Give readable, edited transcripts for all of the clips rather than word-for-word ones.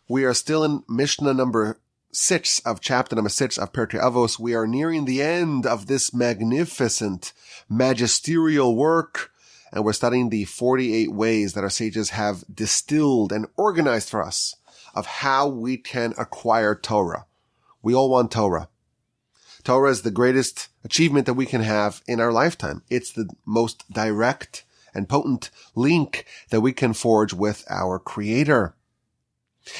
We are still in Mishnah number 6 of chapter number 6 of Pirkei Avos. We are nearing the end of this magnificent magisterial work, and we're studying the 48 ways that our sages have distilled and organized for us of how we can acquire Torah. We all want Torah. Torah is the greatest achievement that we can have in our lifetime. It's the most direct and potent link that we can forge with our Creator.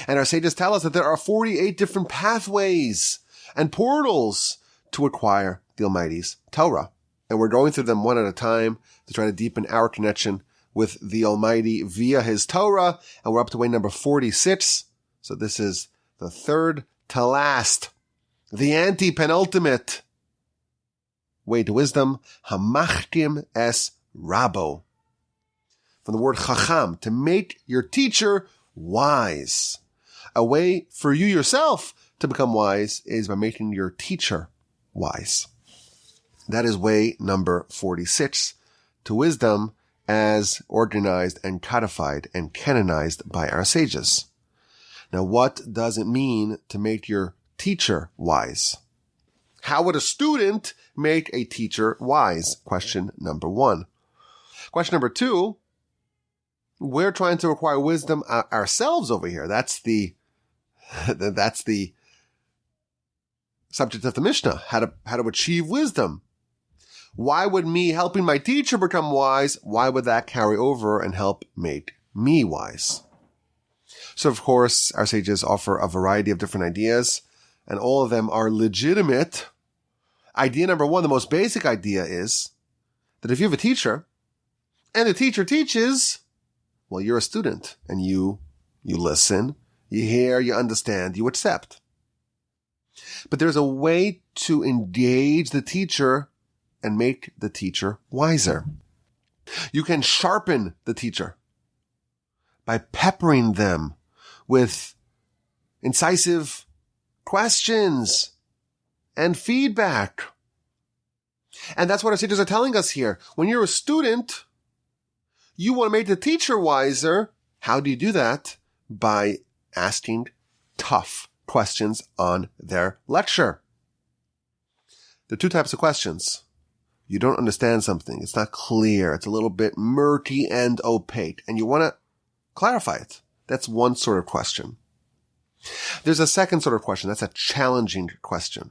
And our sages tell us that there are 48 different pathways and portals to acquire the Almighty's Torah. And we're going through them one at a time to try to deepen our connection with the Almighty via His Torah. And we're up to way number 46. So this is the third to last, the anti-penultimate way to wisdom, hamachkim es rabo. From the word chacham, to make your teacher wise. A way for you yourself to become wise is by making your teacher wise. That is way number 46 to wisdom as organized and codified and canonized by our sages. Now, what does it mean to make your teacher wise? How would a student make a teacher wise? Question number 1. Question number 2. We're trying to acquire wisdom ourselves over here. That's the subject of the Mishnah. How to achieve wisdom. Why would me helping my teacher become wise? Why would that carry over and help make me wise? So, of course, our sages offer a variety of different ideas, and all of them are legitimate. Idea number 1, the most basic idea, is that if you have a teacher, and the teacher teaches, well, you're a student, and you listen, you hear, you understand, you accept. But there's a way to engage the teacher and make the teacher wiser. You can sharpen the teacher by peppering them with incisive questions and feedback. And that's what our sages are telling us here. When you're a student, you want to make the teacher wiser. How do you do that? By asking tough questions on their lecture. There are 2 types of questions. You don't understand something. It's not clear. It's a little bit murky and opaque, and you want to clarify it. That's one sort of question. There's a second sort of question. That's a challenging question,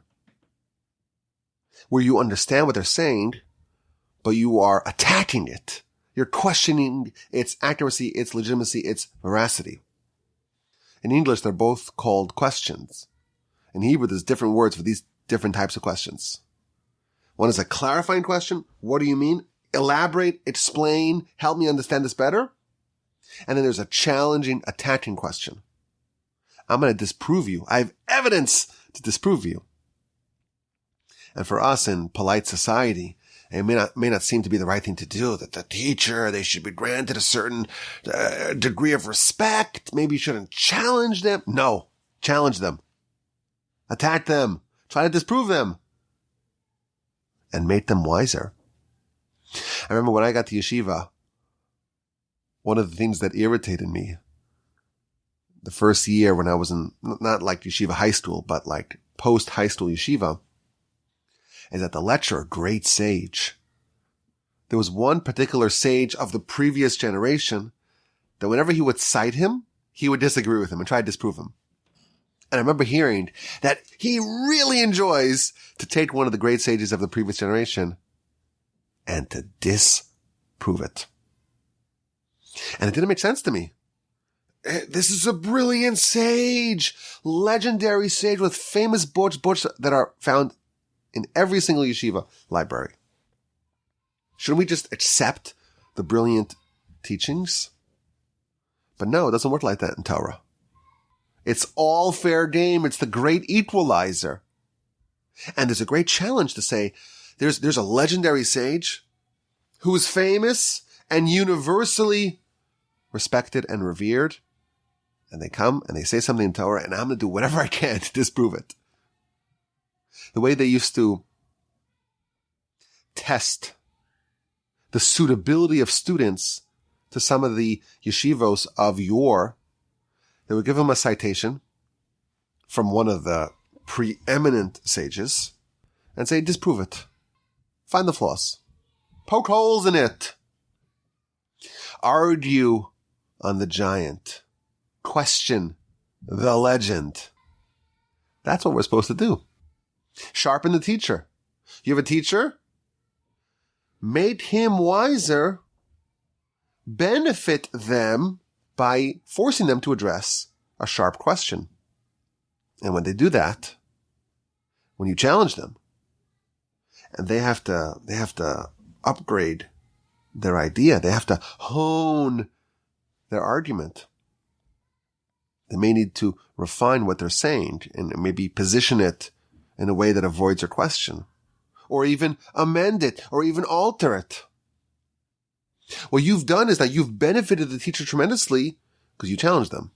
where you understand what they're saying, but you are attacking it. You're questioning its accuracy, its legitimacy, its veracity. In English, they're both called questions. In Hebrew, there's different words for these different types of questions. One is a clarifying question. What do you mean? Elaborate, explain, help me understand this better. And then there's a challenging, attacking question. I'm going to disprove you. I have evidence to disprove you. And for us in polite society, it may not seem to be the right thing to do, that the teacher, they should be granted a certain degree of respect. Maybe you shouldn't challenge them. No, challenge them. Attack them. Try to disprove them. And make them wiser. I remember when I got to yeshiva, one of the things that irritated me the first year when I was in, not like yeshiva high school, but like post-high school yeshiva, is that the lecturer, great sage, there was one particular sage of the previous generation that whenever he would cite him, he would disagree with him and try to disprove him. And I remember hearing that he really enjoys to take one of the great sages of the previous generation and to disprove it. And it didn't make sense to me. This is a brilliant sage, legendary sage with famous books that are found in every single yeshiva library. Shouldn't we just accept the brilliant teachings? But no, it doesn't work like that in Torah. It's all fair game. It's the great equalizer. And there's a great challenge to say, there's a legendary sage who is famous and universally respected and revered. And they come and they say something in Torah, and I'm going to do whatever I can to disprove it. The way they used to test the suitability of students to some of the yeshivos of yore, They would give him a citation from one of the preeminent sages and say, disprove it. Find the flaws. Poke holes in it. Argue on the giant. Question the legend. That's what we're supposed to do. Sharpen the teacher. You have a teacher? Make him wiser. Benefit them by forcing them to address a sharp question. And when they do that, when you challenge them, and they have to upgrade their idea, they have to hone their argument. They may need to refine what they're saying and maybe position it in a way that avoids your question, or even amend it, or even alter it. What you've done is that you've benefited the teacher tremendously because you challenged them.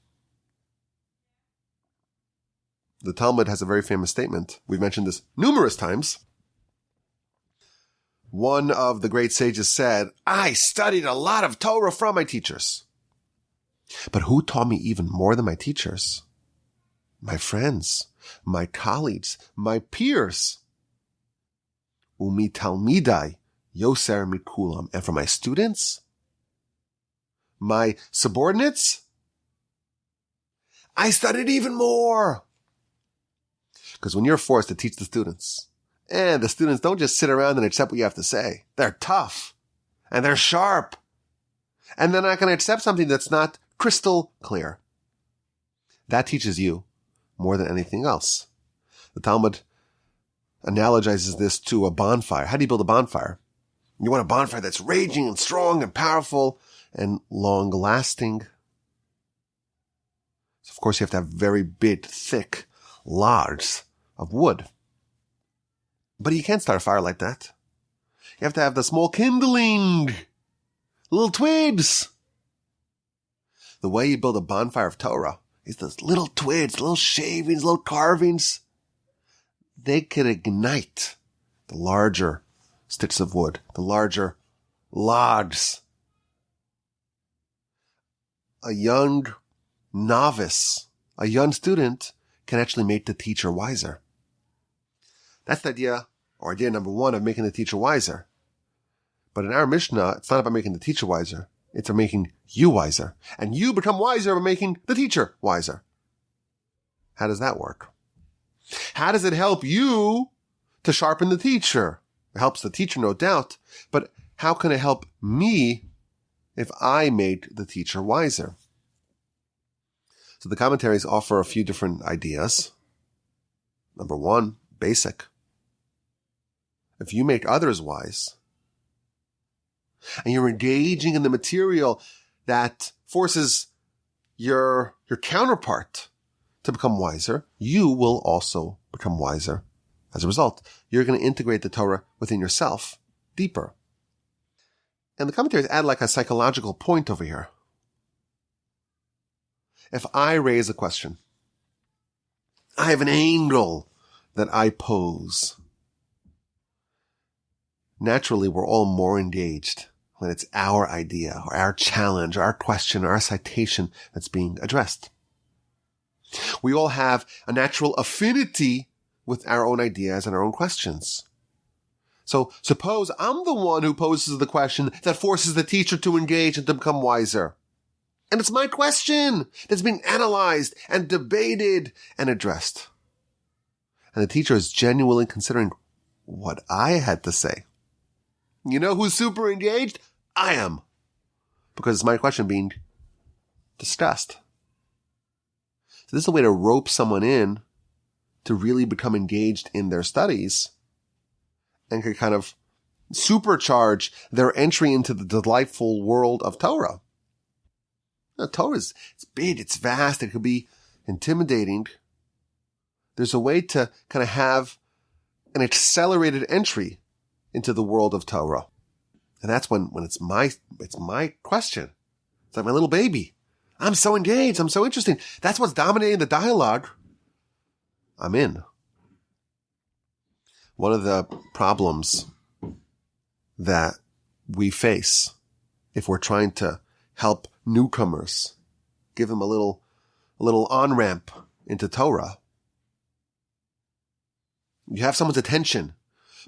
The Talmud has a very famous statement. We've mentioned this numerous times. One of the great sages said, I studied a lot of Torah from my teachers. But who taught me even more than my teachers? My friends, my colleagues, my peers. Umi talmidai yoser mikulam. And for my students, my subordinates, I studied even more. Because when you're forced to teach the students, and the students don't just sit around and accept what you have to say. They're tough. And they're sharp. And they're not going to accept something that's not crystal clear. That teaches you more than anything else. The Talmud analogizes this to a bonfire. How do you build a bonfire? You want a bonfire that's raging and strong and powerful and long-lasting. So of course, you have to have very big, thick logs of wood. But you can't start a fire like that. You have to have the small kindling, little twigs. The way you build a bonfire of Torah is those little twigs, little shavings, little carvings. They could ignite the larger sticks of wood, the larger logs. A young novice, a young student can actually make the teacher wiser. That's the idea, or idea number one, of making the teacher wiser. But in our Mishnah, it's not about making the teacher wiser. It's about making you wiser. And you become wiser by making the teacher wiser. How does that work? How does it help you to sharpen the teacher? It helps the teacher, no doubt. But how can it help me if I made the teacher wiser? So the commentaries offer a few different ideas. Number one, basic. If you make others wise, and you're engaging in the material that forces your counterpart to become wiser, you will also become wiser. As a result, you're going to integrate the Torah within yourself deeper. And the commentaries add like a psychological point over here. If I raise a question, I have an angle that I pose. Naturally, we're all more engaged when it's our idea or our challenge or our question or our citation that's being addressed. We all have a natural affinity with our own ideas and our own questions. So suppose I'm the one who poses the question that forces the teacher to engage and to become wiser. And it's my question that's being analyzed and debated and addressed. And the teacher is genuinely considering what I had to say. You know who's super engaged? I am. Because it's my question being discussed. So this is a way to rope someone in to really become engaged in their studies and can kind of supercharge their entry into the delightful world of Torah. Now, Torah it's big, it's vast, it could be intimidating. There's a way to kind of have an accelerated entry into the world of Torah. And that's when it's my question. It's like my little baby. I'm so engaged. I'm so interested. That's what's dominating the dialogue. I'm in. One of the problems that we face if we're trying to help newcomers, give them a little a little on-ramp into Torah. You have someone's attention,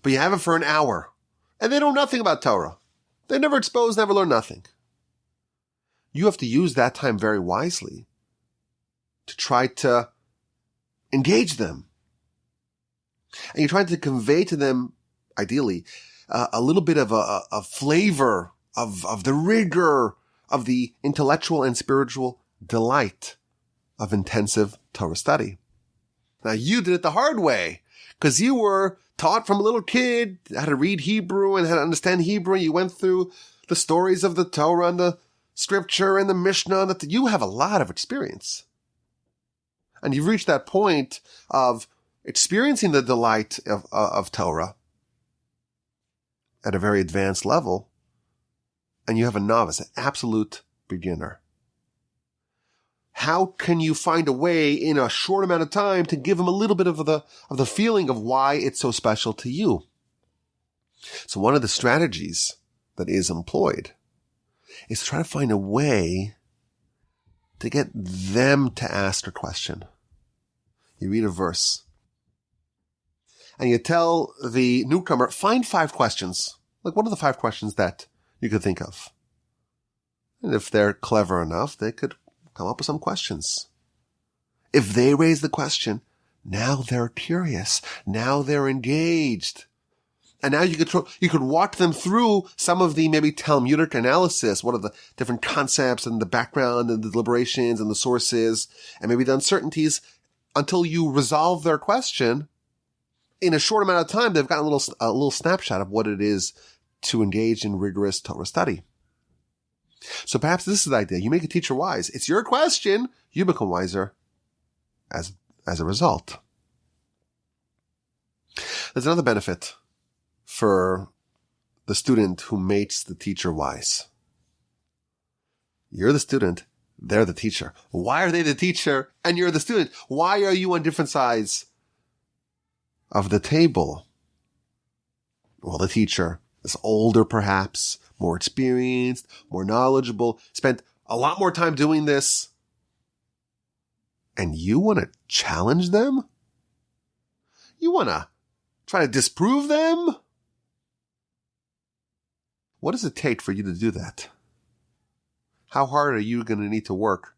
but you have it for an hour, and they know nothing about Torah. They're never exposed, never learned nothing. You have to use that time very wisely to try to engage them. And you're trying to convey to them, ideally, a little bit of a flavor of the rigor of the intellectual and spiritual delight of intensive Torah study. Now, you did it the hard way because you were taught from a little kid how to read Hebrew and how to understand Hebrew. You went through the stories of the Torah and the scripture and the Mishnah. And you have a lot of experience. And you've reached that point of experiencing the delight of Torah at a very advanced level. And you have a novice, an absolute beginner. How can you find a way in a short amount of time to give them a little bit of the feeling of why it's so special to you? So one of the strategies that is employed is to try to find a way to get them to ask a question. You read a verse and you tell the newcomer, find 5 questions. Like, what are the 5 questions that you could think of? And if they're clever enough, they could come up with some questions. If they raise the question, now they're curious. Now they're engaged. And now you could walk them through some of the maybe Talmudic analysis. What are the different concepts and the background and the deliberations and the sources and maybe the uncertainties until you resolve their question. In a short amount of time, they've got a little snapshot of what it is to engage in rigorous Torah study. So perhaps this is the idea. You make a teacher wise. It's your question. You become wiser as a result. There's another benefit for the student who makes the teacher wise. You're the student. They're the teacher. Why are they the teacher and you're the student? Why are you on different sides of the table? Well, the teacher is older, perhaps, more experienced, more knowledgeable, spent a lot more time doing this. And you want to challenge them? You want to try to disprove them? What does it take for you to do that? How hard are you going to need to work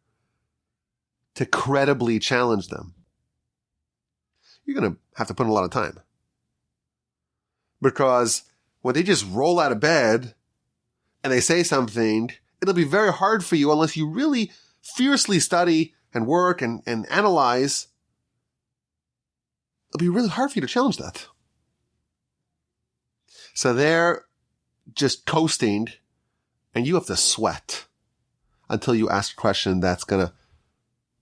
to credibly challenge them? You're going to have to put in a lot of time. Because when they just roll out of bed and they say something, it'll be very hard for you unless you really fiercely study and work and analyze. It'll be really hard for you to challenge that. So they're just coasting and you have to sweat until you ask a question that's going to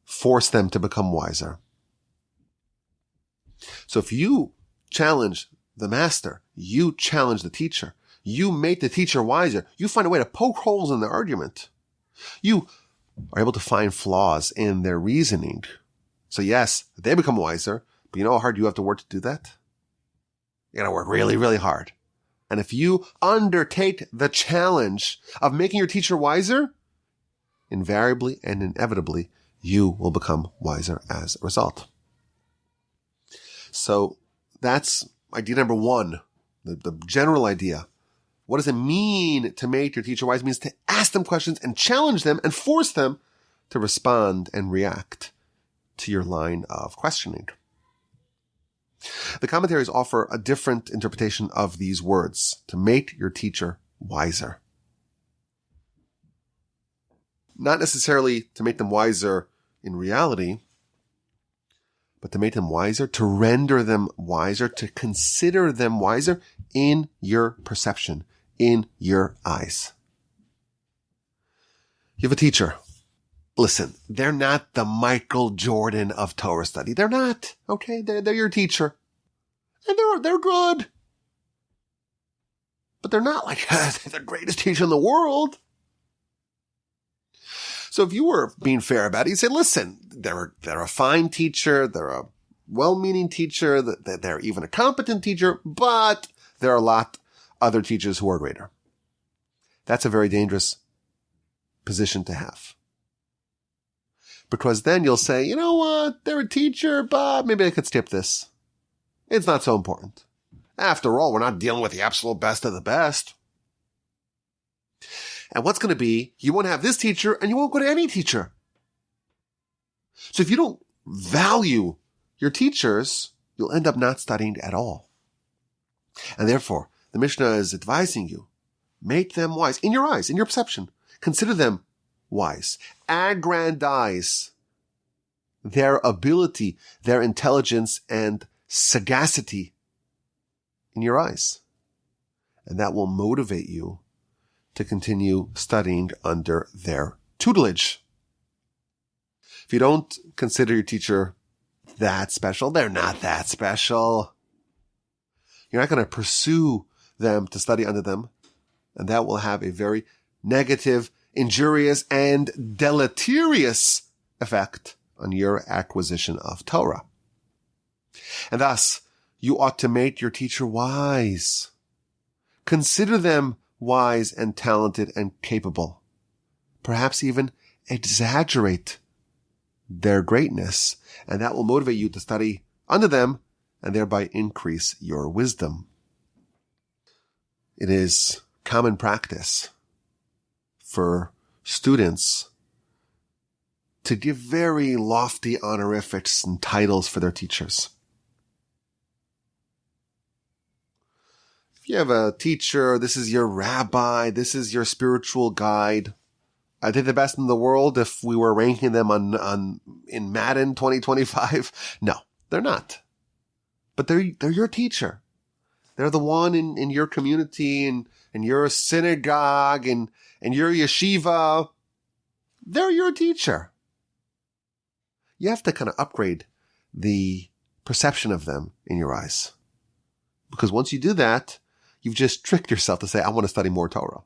force them to become wiser. So if you challenge the master, you challenge the teacher, you make the teacher wiser, you find a way to poke holes in their argument. You are able to find flaws in their reasoning. So yes, they become wiser, but you know how hard you have to work to do that? You gotta work really, really hard. And if you undertake the challenge of making your teacher wiser, invariably and inevitably, you will become wiser as a result. So that's idea number 1, the general idea. What does it mean to make your teacher wise? It means to ask them questions and challenge them and force them to respond and react to your line of questioning. The commentaries offer a different interpretation of these words, to make your teacher wiser. Not necessarily to make them wiser in reality, but to make them wiser, to render them wiser, to consider them wiser in your perception, in your eyes. You have a teacher. Listen, they're not the Michael Jordan of Torah study. They're not. Okay, they're your teacher. And they're good. But they're not like the greatest teacher in the world. So if you were being fair about it, you'd say, listen, they're a fine teacher, they're a well-meaning teacher, they're even a competent teacher, but there are a lot other teachers who are greater. That's a very dangerous position to have. Because then you'll say, you know what, they're a teacher, but maybe I could skip this. It's not so important. After all, we're not dealing with the absolute best of the best. And what's going to be, you won't have this teacher and you won't go to any teacher. So if you don't value your teachers, you'll end up not studying at all. And therefore, the Mishnah is advising you, make them wise in your eyes, in your perception. Consider them wise. Aggrandize their ability, their intelligence, and sagacity in your eyes. And that will motivate you to continue studying under their tutelage. If you don't consider your teacher that special, they're not that special. You're not going to pursue them to study under them, and that will have a very negative, injurious, and deleterious effect on your acquisition of Torah. And thus, you ought to make your teacher wise. Consider them wise and talented and capable. Perhaps even exaggerate their greatness, and that will motivate you to study under them and thereby increase your wisdom. It is common practice for students to give very lofty honorifics and titles for their teachers. If you have a teacher, this is your rabbi, this is your spiritual guide. Are they the best in the world if we were ranking them in Madden 2025? No, they're not. But they're your teacher. They're the one in your community and your synagogue and your yeshiva. They're your teacher. You have to kind of upgrade the perception of them in your eyes. Because once you do that, you've just tricked yourself to say, I want to study more Torah.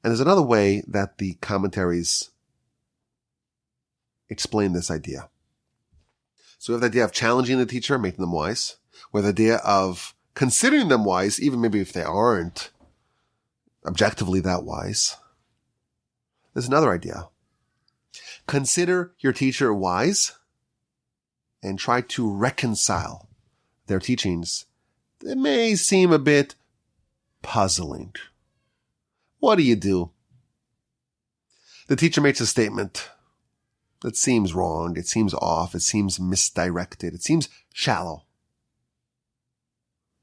And there's another way that the commentaries explain this idea. So we have the idea of challenging the teacher, making them wise. We have the idea of considering them wise, even maybe if they aren't objectively that wise. There's another idea. Consider your teacher wise and try to reconcile their teachings. It may seem a bit puzzling. What do? The teacher makes a statement that seems wrong, it seems off, it seems misdirected, it seems shallow.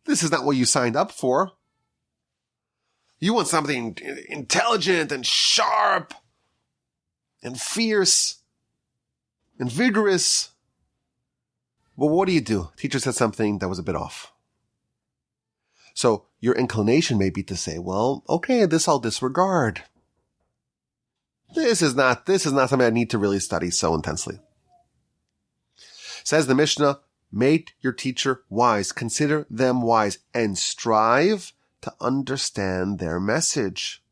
This is not what you signed up for. You want something intelligent and sharp and fierce and vigorous. Well, what do? Teacher said something that was a bit off. So your inclination may be to say, well, okay, this I'll disregard. This is not something I need to really study so intensely. Says the Mishnah, make your teacher wise, consider them wise, and strive to understand their message.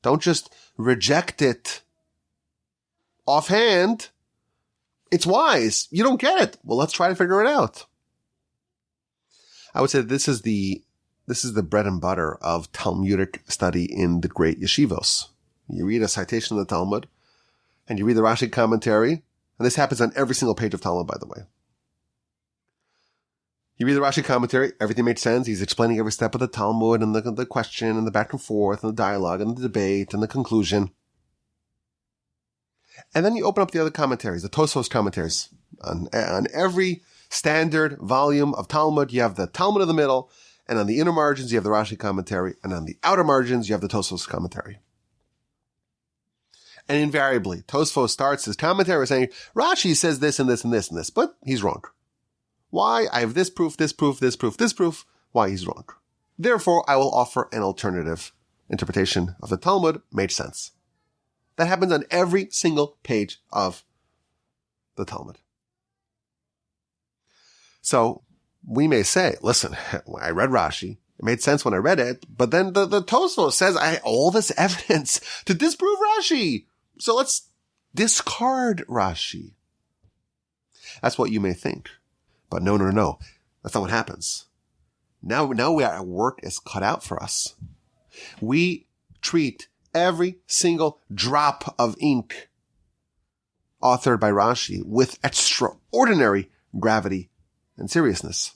Don't just reject it offhand. It's wise. You don't get it. Well, let's try to figure it out. I would say this is the bread and butter of Talmudic study in the great yeshivos. You read a citation of the Talmud, and you read the Rashi commentary, and this happens on every single page of Talmud, by the way. You read the Rashi commentary, everything makes sense. He's explaining every step of the Talmud, and the question, and the back and forth, and the dialogue, and the debate, and the conclusion. And then you open up the other commentaries, the Tosfos commentaries. On every standard volume of Talmud, you have the Talmud in the middle, and on the inner margins, you have the Rashi commentary, and on the outer margins, you have the Tosfos commentary. And invariably, Tosfos starts his commentary saying, Rashi says this and this and this and this, but he's wrong. Why? I have this proof, this proof, this proof, this proof. Why he's wrong. Therefore, I will offer an alternative interpretation of the Talmud. Made sense. That happens on every single page of the Talmud. So we may say, listen, I read Rashi. It made sense when I read it, but then the Tosfos says I have all this evidence to disprove Rashi. So let's discard Rashi. That's what you may think. But no. That's not what happens. Now our work is cut out for us. We treat every single drop of ink authored by Rashi with extraordinary gravity and seriousness.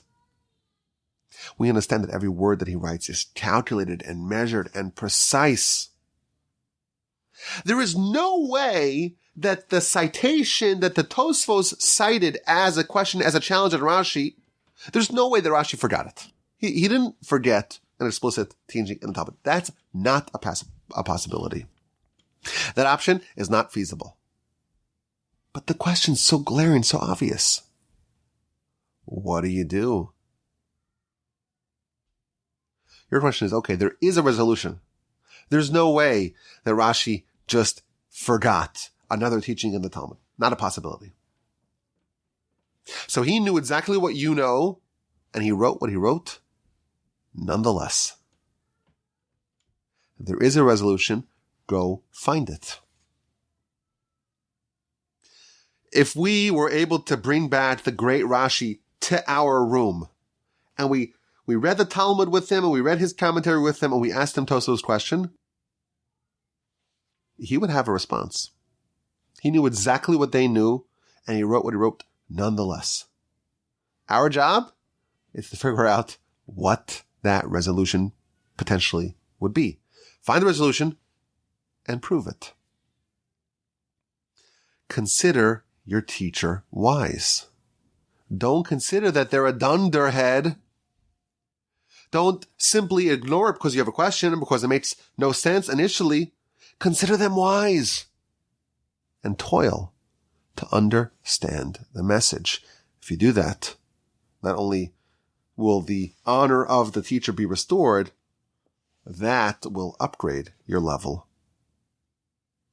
We understand that every word that he writes is calculated and measured and precise. There is no way that the citation that the Tosfos cited as a question, as a challenge at Rashi, there's no way that Rashi forgot it. He didn't forget an explicit teaching in the Talmud. That's not a possibility. That option is not feasible. But the question's so glaring, so obvious. What do you do? Your question is, okay, there is a resolution. There's no way that Rashi just forgot another teaching in the Talmud. Not a possibility. So he knew exactly what you know, and he wrote what he wrote. Nonetheless, if there is a resolution, go find it. If we were able to bring back the great Rashi to our room, and we read the Talmud with him, and we read his commentary with him, and we asked him Tosfos' question, he would have a response. He knew exactly what they knew, and he wrote what he wrote nonetheless. Our job is to figure out what that resolution potentially would be. Find the resolution and prove it. Consider your teacher wise. Don't consider that they're a dunderhead. Don't simply ignore it because you have a question and because it makes no sense initially. Consider them wise and toil to understand the message. If you do that, not only will the honor of the teacher be restored, that will upgrade your level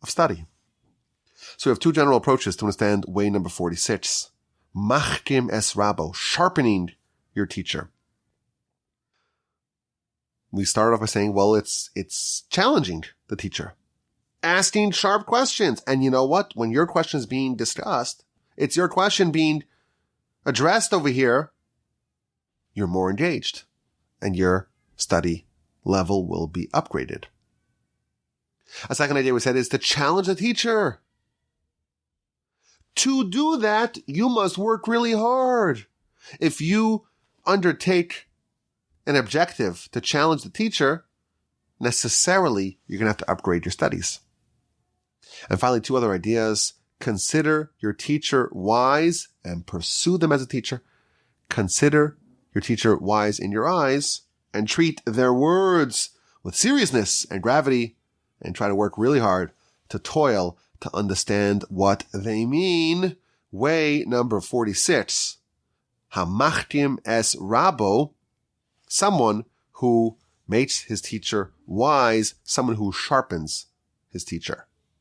of study. So we have two general approaches to understand way number 46. Machkim es rabo, sharpening your teacher. We started off by saying, well, it's challenging the teacher. Asking sharp questions. And you know what? When your question is being discussed, it's your question being addressed over here, you're more engaged and your study level will be upgraded. A second idea we said is to challenge the teacher. To do that, you must work really hard. If you undertake an objective to challenge the teacher, necessarily you're going to have to upgrade your studies. And finally, two other ideas. Consider your teacher wise and pursue them as a teacher. Consider your teacher wise in your eyes and treat their words with seriousness and gravity and try to work really hard to toil to understand what they mean. Way number 46. Hamachtim es rabo, someone who makes his teacher wise, someone who sharpens his teacher.